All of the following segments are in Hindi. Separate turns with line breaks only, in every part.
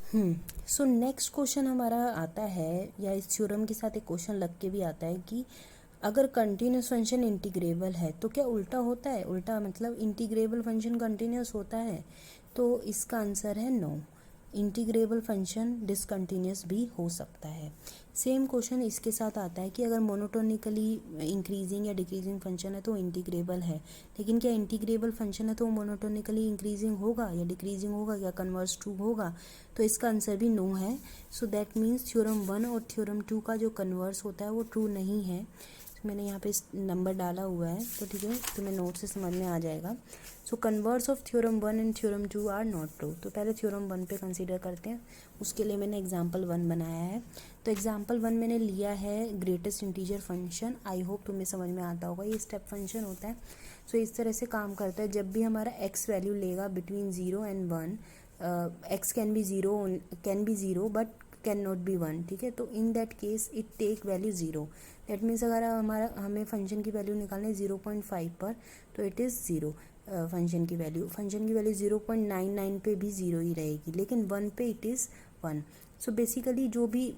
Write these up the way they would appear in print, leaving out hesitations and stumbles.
सो नेक्स्ट क्वेश्चन हमारा आता है, या इस थ्योरम के साथ एक क्वेश्चन लग के भी आता है कि अगर कंटिन्यूस फंक्शन इंटीग्रेबल है तो क्या उल्टा होता है? उल्टा मतलब इंटीग्रेबल फंक्शन कंटिन्यूस होता है? तो इसका आंसर है नो, इंटीग्रेबल फंक्शन डिसकंटिन्यूस भी हो सकता है। सेम क्वेश्चन इसके साथ आता है कि अगर मोनोटोनिकली इंक्रीजिंग या डिक्रीजिंग फंक्शन है तो इंटीग्रेबल है, लेकिन क्या इंटीग्रेबल फंक्शन है तो मोनोटोनिकली इंक्रीजिंग होगा या डिक्रीजिंग होगा, या कन्वर्स टू होगा? तो इसका आंसर भी नो है। सो दैट मीन्स थ्योरम 1 और थ्योरम 2 का जो कन्वर्स होता है वो ट्रू नहीं है। मैंने यहाँ पे नंबर डाला हुआ है, तो ठीक है, तुम्हें नोट से समझ में आ जाएगा। So converse of theorem 1 and theorem 2 are not true. तो पहले थ्योरम 1 पे कंसीडर करते हैं, उसके लिए मैंने एग्जांपल 1 बनाया है। तो एग्जांपल 1 मैंने लिया है greatest integer function. I hope तुम्हें समझ में आता होगा, ये स्टेप फंक्शन होता है। सो इस तरह से काम करता है, जब भी हमारा एक्स वैल्यू लेगा between 0 and 1, x can be zero but can not be 1, ठीक है। तो in that case it take value 0। That means अगर हमें फंक्शन की वैल्यू निकालना है 0.5 पर, तो इट इज़ 0। फंक्शन की वैल्यू 0.99 पे भी 0 ही रहेगी, लेकिन 1 पे इट इज़ 1। सो बेसिकली जो भी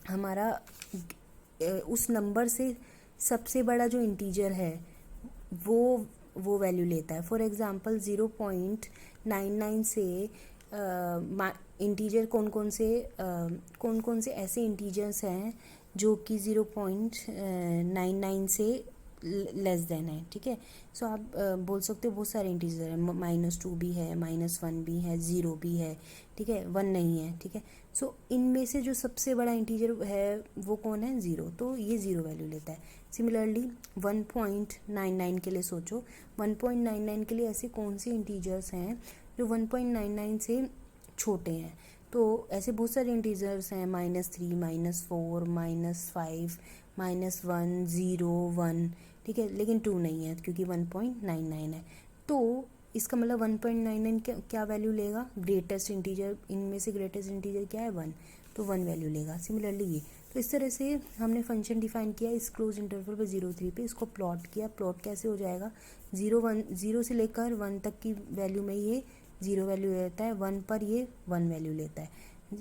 हमारा उस नंबर से सबसे बड़ा जो इंटीजर है वो वैल्यू लेता है। फॉर एग्जांपल 0.99 से इंटीजर कौन कौन से ऐसे इंटीजर्स हैं जो कि 0.99 से लेस देन है, ठीक है। सो आप बोल सकते हो बहुत सारे इंटीजर हैं, -2 भी है, -1 भी है, 0 भी है, ठीक है, 1 नहीं है, ठीक है। सो इनमें से जो सबसे बड़ा इंटीजर है वो कौन है? 0। तो ये 0 वैल्यू लेता है। सिमिलरली 1.99 के लिए सोचो, 1.99 के लिए ऐसे कौन से इंटीजर्स हैं जो 1.99 से छोटे हैं? तो ऐसे बहुत सारे इंटीजर्स हैं, -3, -4, -5, -1, 0, 1, ठीक है, लेकिन 2 नहीं है क्योंकि 1.99 है। तो इसका मतलब 1.99 क्या वैल्यू लेगा? ग्रेटेस्ट इंटीजर, इनमें से ग्रेटेस्ट इंटीजर क्या है? 1, तो 1 वैल्यू लेगा। सिमिलरली ये, तो इस तरह से हमने फंक्शन डिफाइन किया इस क्लोज इंटरवल पर 0-3 पे, इसको प्लॉट किया। प्लॉट कैसे हो जाएगा? 0 से लेकर 1 तक की वैल्यू में ये 0 वैल्यू लेता है, 1 पर ये 1 वैल्यू लेता है,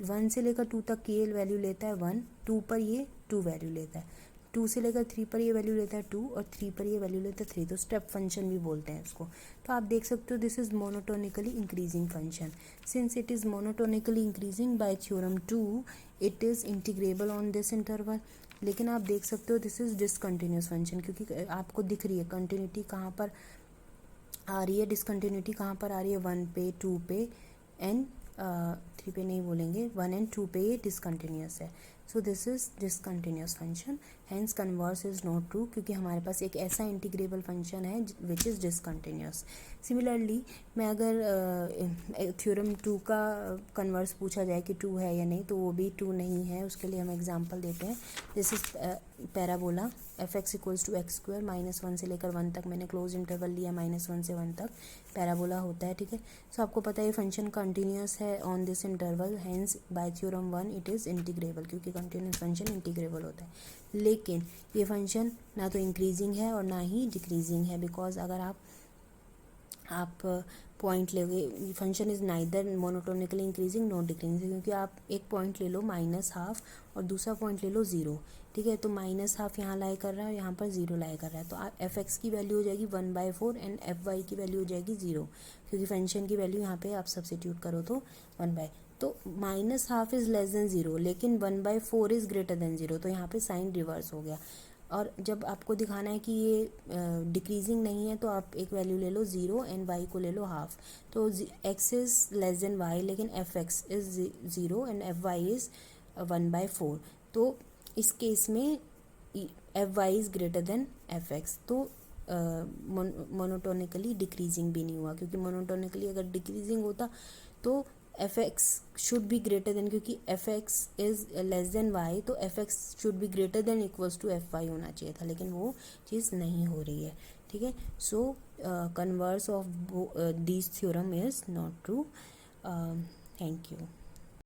1 से लेकर 2 तक की ये वैल्यू लेता है 1, 2 पर ये 2 वैल्यू लेता है, 2 से लेकर 3 पर ये वैल्यू लेता है 2, और 3 पर ये वैल्यू लेता है 3। तो स्टेप फंक्शन भी बोलते हैं इसको। तो आप देख सकते हो this is monotonically increasing function. Since it is monotonically increasing by theorem 2, it is integrable on this interval. लेकिन आप देख सकते हो दिस इज डिसकंटिन्यूस फंक्शन, क्योंकि आपको दिख रही है कंटिन्यूटी कहाँ पर आ रही है, डिसकंटिन्यूटी कहाँ पर आ रही है? 1 पे, 2 पे एंड 3 पे नहीं बोलेंगे, 1 एंड 2 पे ये डिसकंटिन्यूस है। So this is discontinuous function, hence converse is not true, क्योंकि हमारे पास एक ऐसा इंटीग्रेबल फंक्शन है विच इज़ डिसकंटिन्यूस। सिमिलरली मैं अगर थ्योरम 2 का कन्वर्स पूछा जाए कि 2 है या नहीं, तो वो भी 2 नहीं है। उसके लिए हम एग्जांपल देते हैं। This is parabola f(x = x², -1 से लेकर 1 तक मैंने क्लोज इंटरवल लिया, -1 से 1 तक पैराबोला होता है, ठीक है। सो आपको पता है ये फंक्शन कंटिन्यूस है on this interval, hence by theorem 1 it is integrable, क्योंकि कंटिन्यूस फंक्शन इंटीग्रेबल होता है। लेकिन ये फंक्शन ना तो इंक्रीजिंग है और ना ही डिक्रीजिंग है, बिकॉज अगर आप पॉइंट लोगे, function is neither monotonically increasing not decreasing, क्योंकि आप एक पॉइंट ले लो -12 और दूसरा पॉइंट ले लो 0, ठीक है। तो -12 यहाँ लाई कर रहा है और यहाँ पर 0 लाई कर रहा है, तो f(x) की वैल्यू हो जाएगी 1/4 एंड fy की वैल्यू हो जाएगी 0, क्योंकि फंक्शन की वैल्यू यहाँ पे आप सब्सिट्यूट करो तो 1/, तो -12 इज़ लेस देन 0, लेकिन 1/4 इज़ ग्रेटर देन 0, तो यहाँ पे साइन रिवर्स हो गया। और जब आपको दिखाना है कि ये डिक्रीजिंग नहीं है, तो आप एक वैल्यू ले लो 0 एंड y को ले लो हाफ, तो x is less than y, लेकिन f(x) is 0 and fy is 1/4, तो इस केस में fy is greater than fx, तो मोनोटोनिकली डिक्रीजिंग भी नहीं हुआ, क्योंकि मोनोटोनिकली अगर डिक्रीजिंग होता तो fx should be greater than, क्योंकि fx is less than y, तो fx should be greater than equals to fy होना चाहिए था, लेकिन वो चीज़ नहीं हो रही है, ठीक है। So converse of this theorem is not true. Thank you.